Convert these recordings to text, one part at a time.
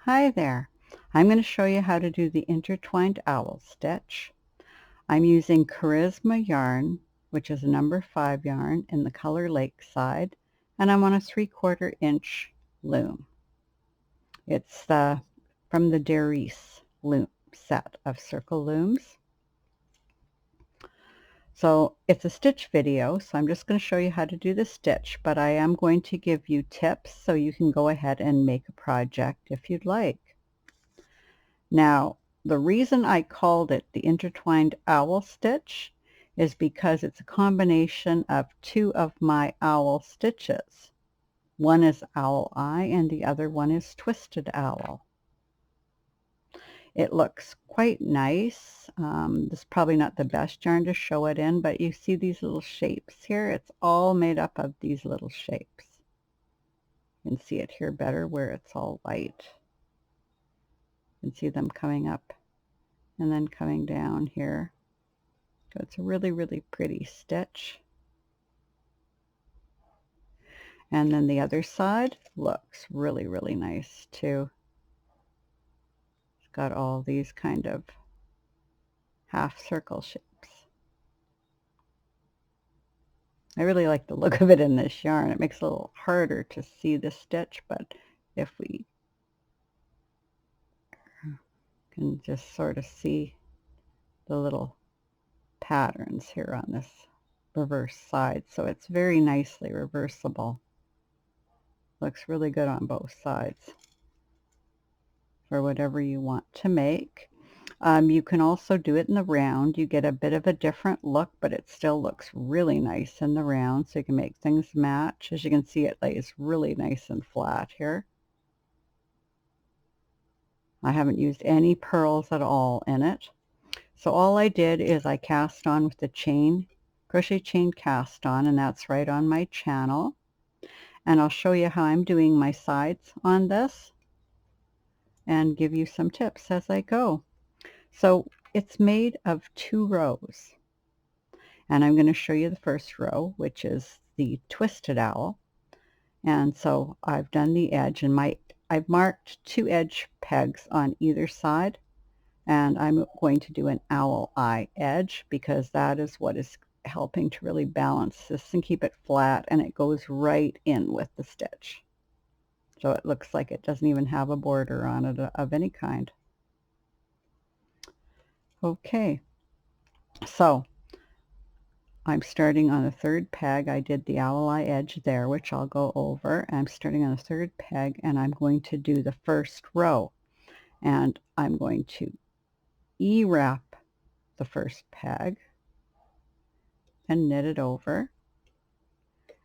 Hi there. I'm going to show you how to do the intertwined owl stitch. I'm using Charisma yarn, which is a number 5 yarn in the color Lakeside, and I'm on a 3/4 inch loom. It's from the Darice loom set of circle looms. So it's a stitch video, so I'm just going to show you how to do the stitch, but I am going to give you tips so you can go ahead and make a project if you'd like. Now, the reason I called it the Intertwined Owl Stitch is because it's a combination of two of my owl stitches. One is owl eye and the other one is twisted owl. It looks quite nice. This is probably not the best yarn to show it in, but you see these little shapes here? It's all made up of these little shapes. You can see it here better where it's all white. You can see them coming up and then coming down here. So it's a really, really pretty stitch. And then the other side looks really, really nice too. It's got all these kind of half circle shapes. I really like the look of it in this yarn. It makes it a little harder to see the stitch, but if we can just sort of see the little patterns here on this reverse side. So it's very nicely reversible. Looks really good on both sides for whatever you want to make. You can also do it in the round. You get a bit of a different look, but it still looks really nice in the round, so you can make things match. As you can see, it lays really nice and flat here. I haven't used any pearls at all in it. So all I did is I cast on with the chain, crochet chain cast on, and that's right on my channel. And I'll show you how I'm doing my sides on this and give you some tips as I go. So it's made of 2 rows, and I'm going to show you the first row, which is the twisted owl. And so I've done the edge, and I've marked 2 edge pegs on either side, and I'm going to do an owl eye edge because that is what is helping to really balance this and keep it flat, and it goes right in with the stitch. So it looks like it doesn't even have a border on it of any kind. Okay, so I'm starting on the 3rd peg. I did the owl eye edge there, which I'll go over. I'm starting on the 3rd peg, and I'm going to do the first row. And I'm going to E-wrap the first peg and knit it over.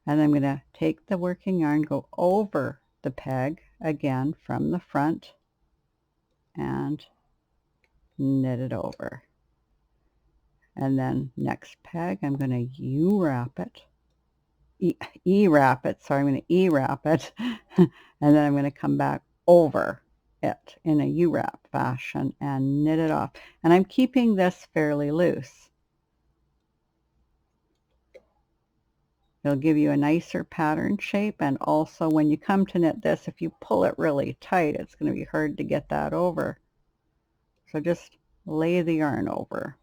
And I'm going to take the working yarn, go over the peg again from the front, and knit it over. And then next peg, I'm going to U-wrap it. E-wrap it, sorry, I'm going to E-wrap it, and then I'm going to come back over it in a U-wrap fashion and knit it off. And I'm keeping this fairly loose. It'll give you a nicer pattern shape, and also when you come to knit this, if you pull it really tight, it's going to be hard to get that over. So just lay the yarn over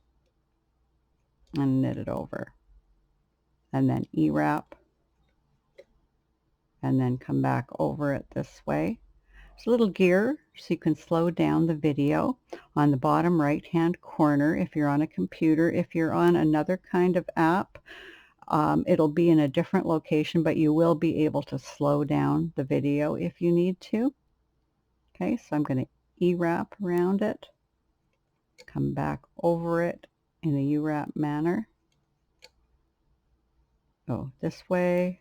and knit it over, and then E-wrap, and then come back over it this way. There's a little gear so you can slow down the video on the bottom right hand corner if you're on a computer. If you're on another kind of app, it'll be in a different location, but you will be able to slow down the video if you need to. Okay, so I'm going to E-wrap around it, come back over it in a U-wrap manner, go this way,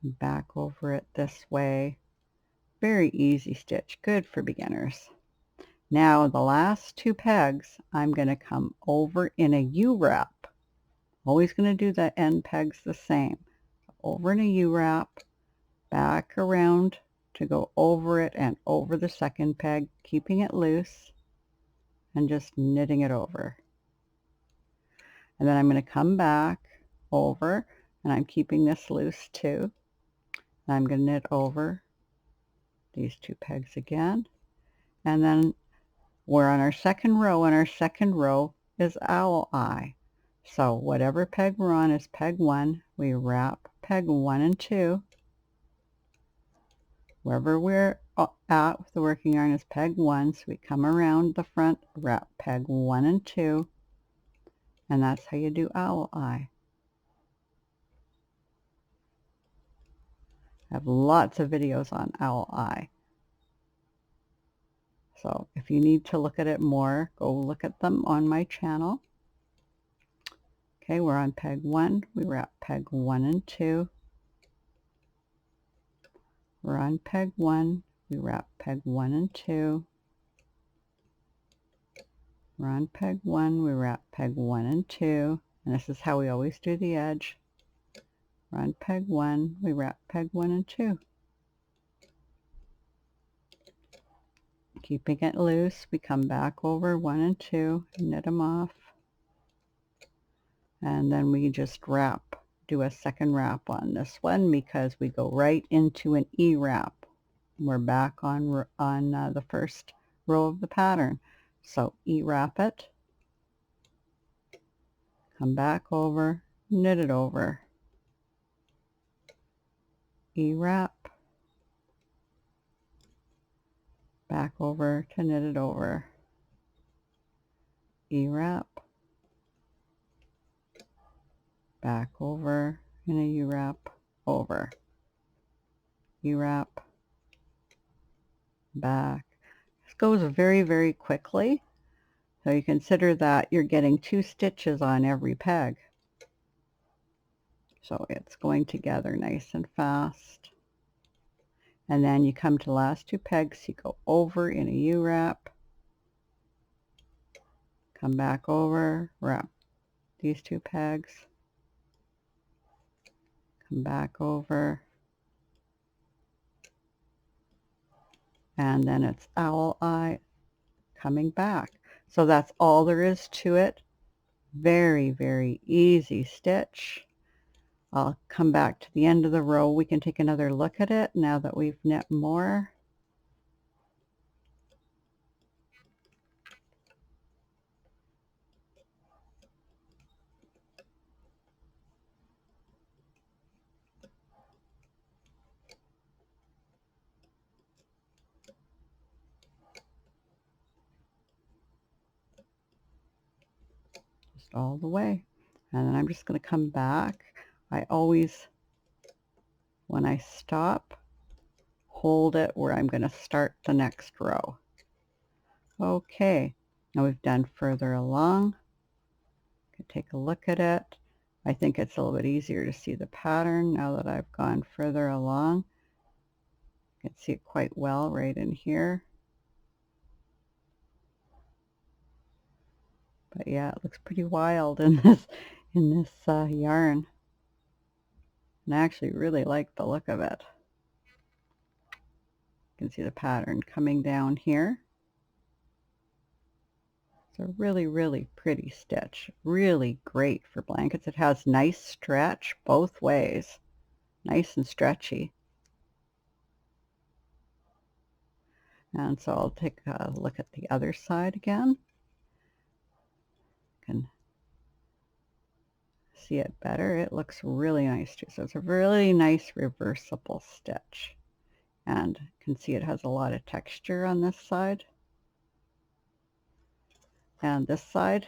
back over it this way. Very easy stitch, good for beginners. Now the last 2 pegs, I'm going to come over in a U-wrap. Always going to do the end pegs the same. Over in a U-wrap, back around to go over it and over the second peg, keeping it loose and just knitting it over. And then I'm going to come back over, and I'm keeping this loose too. And I'm going to knit over these 2 pegs again, and then we're on our second row, and our second row is owl eye. So whatever peg we're on is peg 1. We wrap peg 1 and 2. Wherever we're at with the working yarn is peg 1, so we come around the front, wrap peg 1 and 2, and that's how you do owl eye. I have lots of videos on owl eye. So if you need to look at it more, go look at them on my channel. Okay, we're on peg 1. We wrap peg 1 and 2. We're on peg 1. We wrap peg 1 and 2. We're on peg 1. We wrap peg 1 and 2. And this is how we always do the edge. We're on peg 1. We wrap peg 1 and 2. Keeping it loose, we come back over 1 and 2, knit them off, and then we just wrap, do a second wrap on this one because we go right into an E wrap. We're back on the first row of the pattern. So E wrap it, come back over, knit it over, E wrap, back over to knit it over, E wrap, back over in a U wrap, over, U wrap, back. This goes very, very quickly. So you consider that you're getting 2 stitches on every peg. So it's going together nice and fast. And then you come to the last 2 pegs, you go over in a U-wrap, come back over, wrap these 2 pegs, come back over, and then it's owl eye coming back. So that's all there is to it. Very, very easy stitch. I'll come back to the end of the row. We can take another look at it now that we've knit more. Just all the way. And then I'm just going to come back. I always, when I stop, hold it where I'm going to start the next row. Okay, now we've done further along. Take a look at it. I think it's a little bit easier to see the pattern now that I've gone further along. You can see it quite well right in here. But yeah, it looks pretty wild in this yarn. And I actually really like the look of it. You can see the pattern coming down here. It's a really, really pretty stitch. Really great for blankets. It has nice stretch both ways. Nice and stretchy. And so I'll take a look at the other side again. You can see it better. It looks really nice too. So it's a really nice reversible stitch. And you can see it has a lot of texture on this side. And this side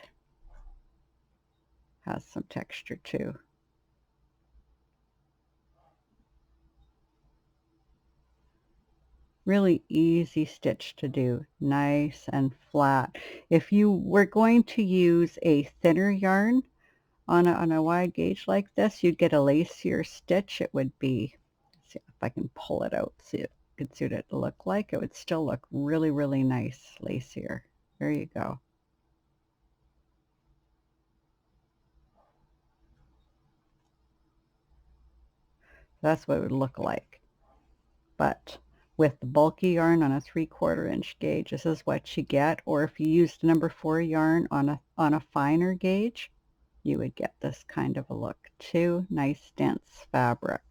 has some texture too. Really easy stitch to do, nice and flat. If you were going to use a thinner yarn on a wide gauge like this, you'd get a lacier stitch. It would be, let's see if I can pull it out, see if you can see what it look like. It would still look really, really nice, lacier. There you go. That's what it would look like. But with the bulky yarn on a 3/4 inch gauge, this is what you get. Or if you used number 4 yarn on a finer gauge, you would get this kind of a look too. Nice dense fabric.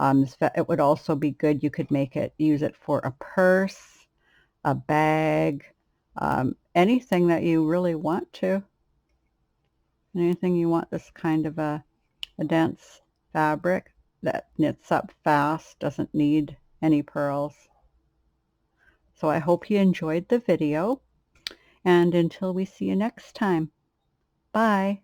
It would also be good, you could use it for a purse, a bag, anything that you really want to. Anything you want this kind of a dense fabric that knits up fast, doesn't need any purls. So I hope you enjoyed the video, and until we see you next time, bye.